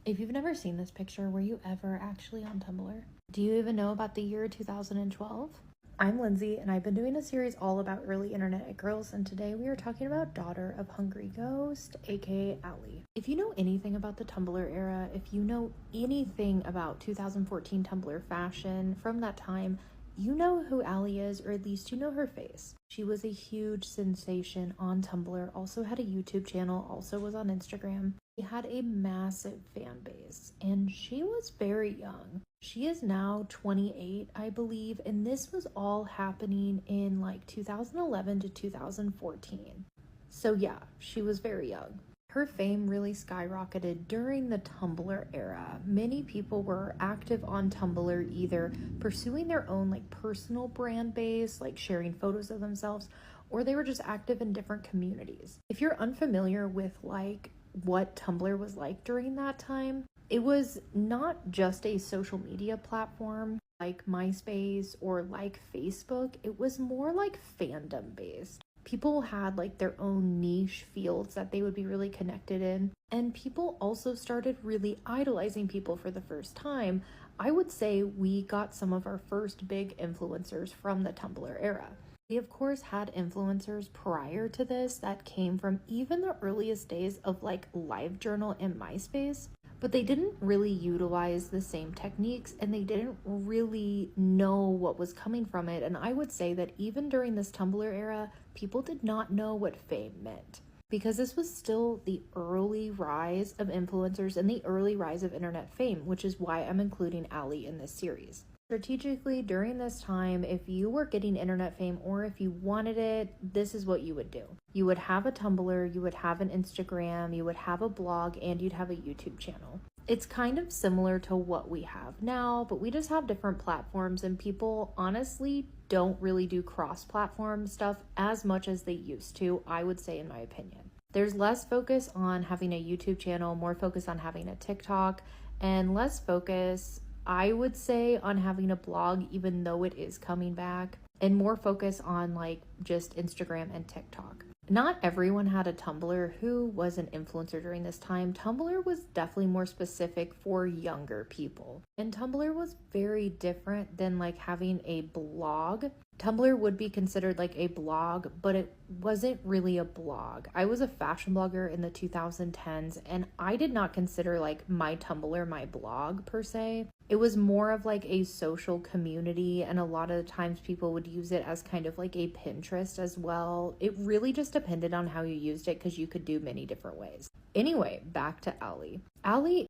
If you've never seen this picture, were you ever actually on Tumblr? Do you even know about the year 2012? I'm Lindsay, and I've been doing a series all about early internet girls, and today we are talking about Daughter of Hungry Ghost, aka Allie. If you know anything about the Tumblr era, if you know anything about 2014 Tumblr fashion from that time, you know who Allie is, or at least you know her face. She was a huge sensation on Tumblr, also had a YouTube channel, also was on Instagram. She had a massive fan base, and she was very young. She is now 28, I believe, and this was all happening in like 2011 to 2014. So yeah, she was very young. Her fame really skyrocketed during the Tumblr era. Many people were active on Tumblr, either pursuing their own like personal brand base, like sharing photos of themselves, or they were just active in different communities. If you're unfamiliar with like what Tumblr was like during that time, it was not just a social media platform like MySpace or like Facebook. It was more like fandom based. People had like their own niche fields that they would be really connected in, and people also started really idolizing people for the first time. I would say we got some of our first big influencers from the Tumblr era. We of course had influencers prior to this that came from even the earliest days of like LiveJournal and MySpace, but they didn't really utilize the same techniques and they didn't really know what was coming from it. And I would say that even during this Tumblr era, people did not know what fame meant, because this was still the early rise of influencers and the early rise of internet fame, which is why I'm including Allie in this series. Strategically, during this time, if you were getting internet fame or if you wanted it, this is what you would do. You would have a Tumblr, you would have an Instagram, you would have a blog, and you'd have a YouTube channel. It's kind of similar to what we have now, but we just have different platforms, and people honestly don't really do cross-platform stuff as much as they used to, I would say, in my opinion. There's less focus on having a YouTube channel, more focus on having a TikTok, and less focus, I would say, on having a blog, even though it is coming back, and more focus on like just Instagram and TikTok. Not everyone had a Tumblr who was an influencer during this time. Tumblr was definitely more specific for younger people. And Tumblr was very different than like having a blog. Tumblr would be considered like a blog, but it wasn't really a blog. I was a fashion blogger in the 2010s, and I did not consider like my Tumblr my blog per se. It was more of like a social community, and a lot of the times people would use it as kind of like a Pinterest as well. It really just depended on how you used it, because you could do many different ways. Anyway, back to Allie. Allie